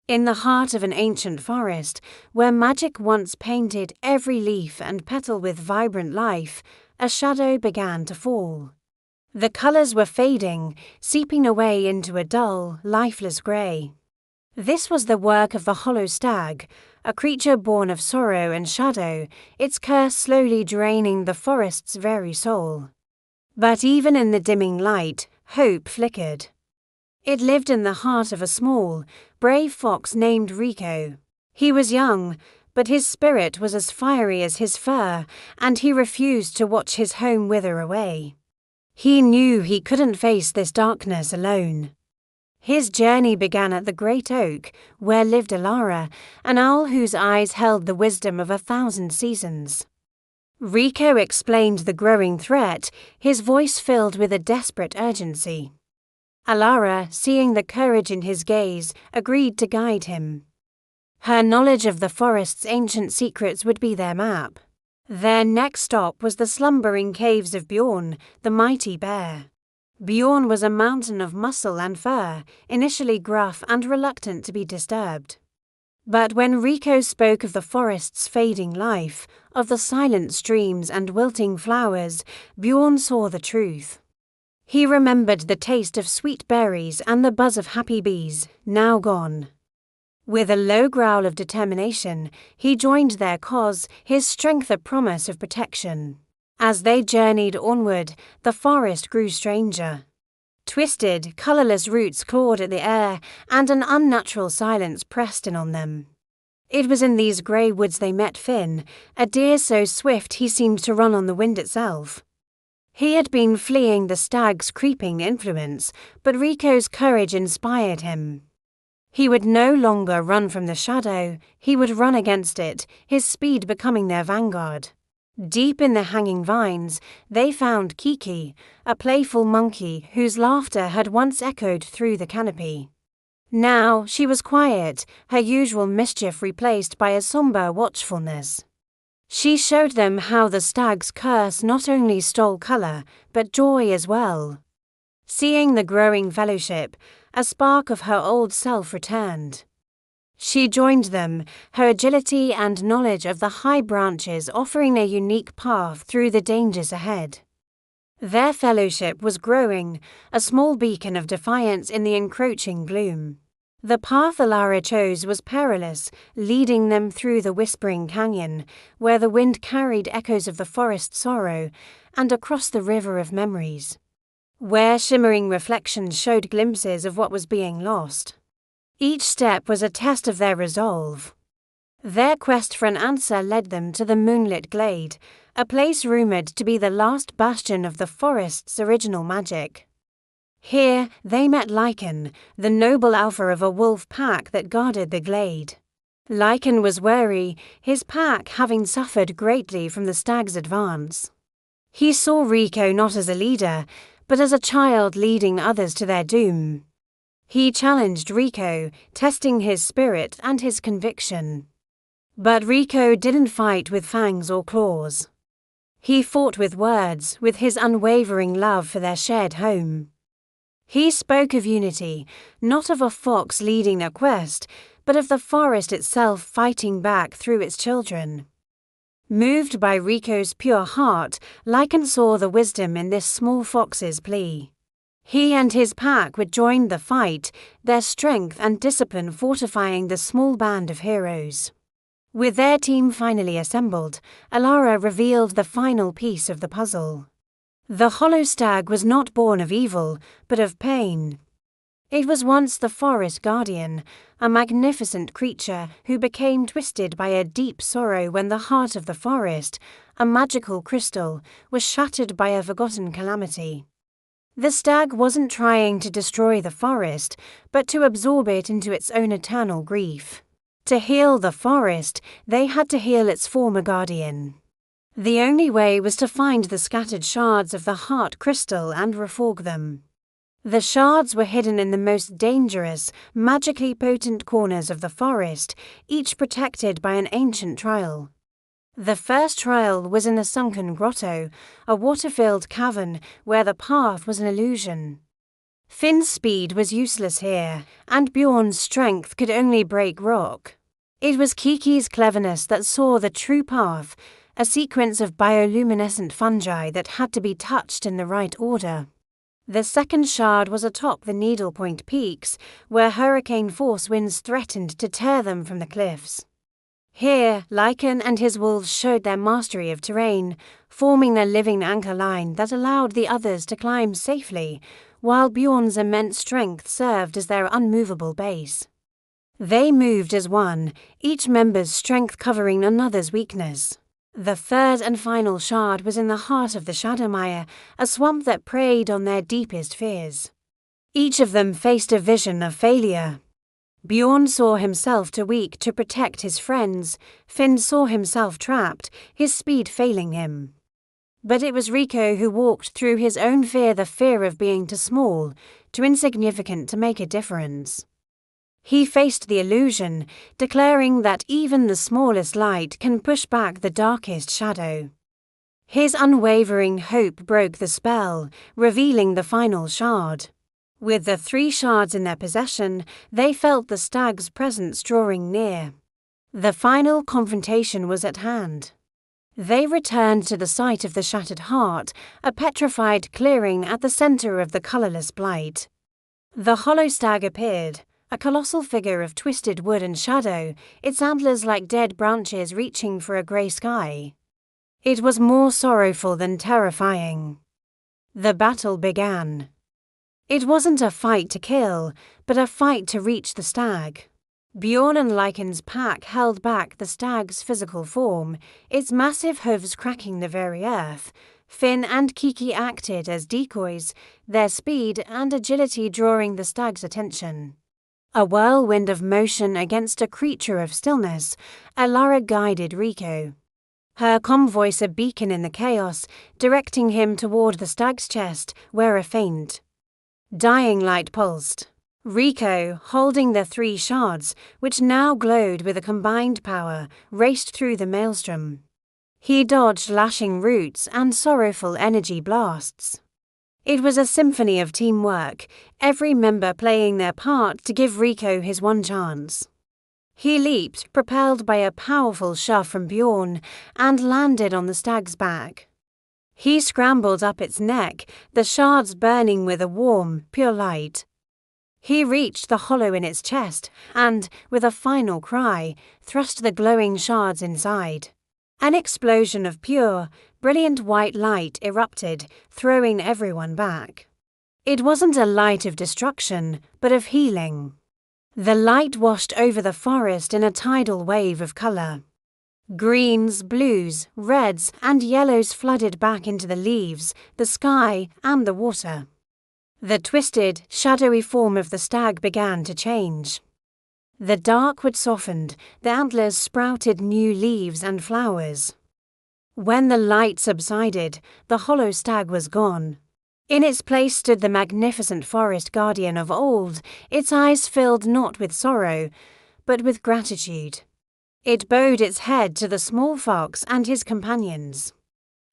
In the heart of an ancient forest, where magic once painted every leaf and petal with vibrant life, a shadow began to fall. The colours were fading, seeping away into a dull, lifeless grey. This was the work of the hollow stag, a creature born of sorrow and shadow, its curse slowly draining the forest's very soul. But even in the dimming light, hope flickered. It lived in the heart of a small, brave fox named Rico. He was young, but his spirit was as fiery as his fur, and he refused to watch his home wither away. He knew he couldn't face this darkness alone. His journey began at the great oak, where lived Alara, an owl whose eyes held the wisdom of 1,000 seasons. Rico explained the growing threat, his voice filled with a desperate urgency. Alara, seeing the courage in his gaze, agreed to guide him. Her knowledge of the forest's ancient secrets would be their map. Their next stop was the slumbering caves of Bjorn, the mighty bear. Bjorn was a mountain of muscle and fur, initially gruff and reluctant to be disturbed. But when Rico spoke of the forest's fading life, of the silent streams and wilting flowers, Bjorn saw the truth. He remembered the taste of sweet berries and the buzz of happy bees, now gone. With a low growl of determination, he joined their cause, his strength a promise of protection. As they journeyed onward, the forest grew stranger. Twisted, colourless roots clawed at the air, and an unnatural silence pressed in on them. It was in these grey woods they met Finn, a deer so swift he seemed to run on the wind itself. He had been fleeing the stag's creeping influence, but Rico's courage inspired him. He would no longer run from the shadow, he would run against it, his speed becoming their vanguard. Deep in the hanging vines, they found Kiki, a playful monkey whose laughter had once echoed through the canopy. Now she was quiet, her usual mischief replaced by a somber watchfulness. She showed them how the stag's curse not only stole colour, but joy as well. Seeing the growing fellowship, a spark of her old self returned. She joined them, her agility and knowledge of the high branches offering a unique path through the dangers ahead. Their fellowship was growing, a small beacon of defiance in the encroaching gloom. The path Alara chose was perilous, leading them through the whispering canyon, where the wind carried echoes of the forest's sorrow, and across the river of memories, where shimmering reflections showed glimpses of what was being lost. Each step was a test of their resolve. Their quest for an answer led them to the moonlit glade, a place rumoured to be the last bastion of the forest's original magic. Here they met Lycan, the noble alpha of a wolf pack that guarded the glade. Lycan was wary, his pack having suffered greatly from the stag's advance. He saw Rico not as a leader, but as a child leading others to their doom. He challenged Rico, testing his spirit and his conviction. But Rico didn't fight with fangs or claws. He fought with words, with his unwavering love for their shared home. He spoke of unity, not of a fox leading a quest, but of the forest itself fighting back through its children. Moved by Rico's pure heart, Lycan saw the wisdom in this small fox's plea. He and his pack would join the fight, their strength and discipline fortifying the small band of heroes. With their team finally assembled, Alara revealed the final piece of the puzzle. The hollow stag was not born of evil, but of pain. It was once the forest guardian, a magnificent creature who became twisted by a deep sorrow when the heart of the forest, a magical crystal, was shattered by a forgotten calamity. The stag wasn't trying to destroy the forest, but to absorb it into its own eternal grief. To heal the forest, they had to heal its former guardian. The only way was to find the scattered shards of the heart crystal and reforge them. The shards were hidden in the most dangerous, magically potent corners of the forest, each protected by an ancient trial. The first trial was in the sunken grotto, a water-filled cavern where the path was an illusion. Finn's speed was useless here, and Bjorn's strength could only break rock. It was Kiki's cleverness that saw the true path, a sequence of bioluminescent fungi that had to be touched in the right order. The second shard was atop the needlepoint peaks, where hurricane force winds threatened to tear them from the cliffs. Here, Lycan and his wolves showed their mastery of terrain, forming a living anchor line that allowed the others to climb safely, while Bjorn's immense strength served as their unmovable base. They moved as one, each member's strength covering another's weakness. The third and final shard was in the heart of the Shadowmire, a swamp that preyed on their deepest fears. Each of them faced a vision of failure. Bjorn saw himself too weak to protect his friends. Finn saw himself trapped, his speed failing him. But it was Rico who walked through his own fear, the fear of being too small, too insignificant to make a difference. He faced the illusion, declaring that even the smallest light can push back the darkest shadow. His unwavering hope broke the spell, revealing the final shard. With the 3 shards in their possession, they felt the stag's presence drawing near. The final confrontation was at hand. They returned to the site of the Shattered Heart, a petrified clearing at the center of the colorless blight. The hollow stag appeared, a colossal figure of twisted wood and shadow, its antlers like dead branches reaching for a grey sky. It was more sorrowful than terrifying. The battle began. It wasn't a fight to kill, but a fight to reach the stag. Bjorn and Lycan's pack held back the stag's physical form, its massive hooves cracking the very earth. Finn and Kiki acted as decoys, their speed and agility drawing the stag's attention. A whirlwind of motion against a creature of stillness, Alara guided Rico. Her calm voice a beacon in the chaos, directing him toward the stag's chest, where a faint, dying light pulsed. Rico, holding the 3 shards, which now glowed with a combined power, raced through the maelstrom. He dodged lashing roots and sorrowful energy blasts. It was a symphony of teamwork, every member playing their part to give Rico his one chance. He leaped, propelled by a powerful shove from Bjorn, and landed on the stag's back. He scrambled up its neck, the shards burning with a warm, pure light. He reached the hollow in its chest and, with a final cry, thrust the glowing shards inside. An explosion of pure, brilliant white light erupted, throwing everyone back. It wasn't a light of destruction, but of healing. The light washed over the forest in a tidal wave of color. Greens, blues, reds, and yellows flooded back into the leaves, the sky, and the water. The twisted, shadowy form of the stag began to change. The dark wood softened, the antlers sprouted new leaves and flowers. When the light subsided, the hollow stag was gone. In its place stood the magnificent forest guardian of old, its eyes filled not with sorrow, but with gratitude. It bowed its head to the small fox and his companions.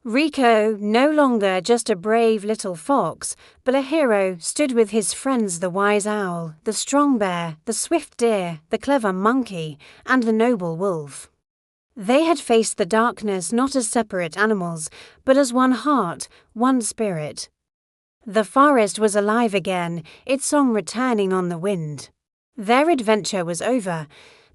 Rico, no longer just a brave little fox, but a hero, stood with his friends the wise owl, the strong bear, the swift deer, the clever monkey, and the noble wolf. They had faced the darkness not as separate animals, but as one heart, one spirit. The forest was alive again, its song returning on the wind. Their adventure was over,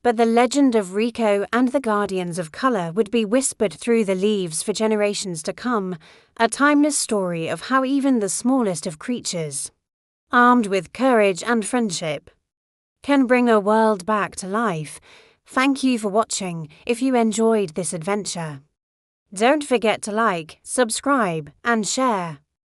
but the legend of Rico and the Guardians of Color would be whispered through the leaves for generations to come, a timeless story of how even the smallest of creatures, armed with courage and friendship, can bring a world back to life. Thank you for watching. If you enjoyed this adventure, don't forget to like, subscribe, and share.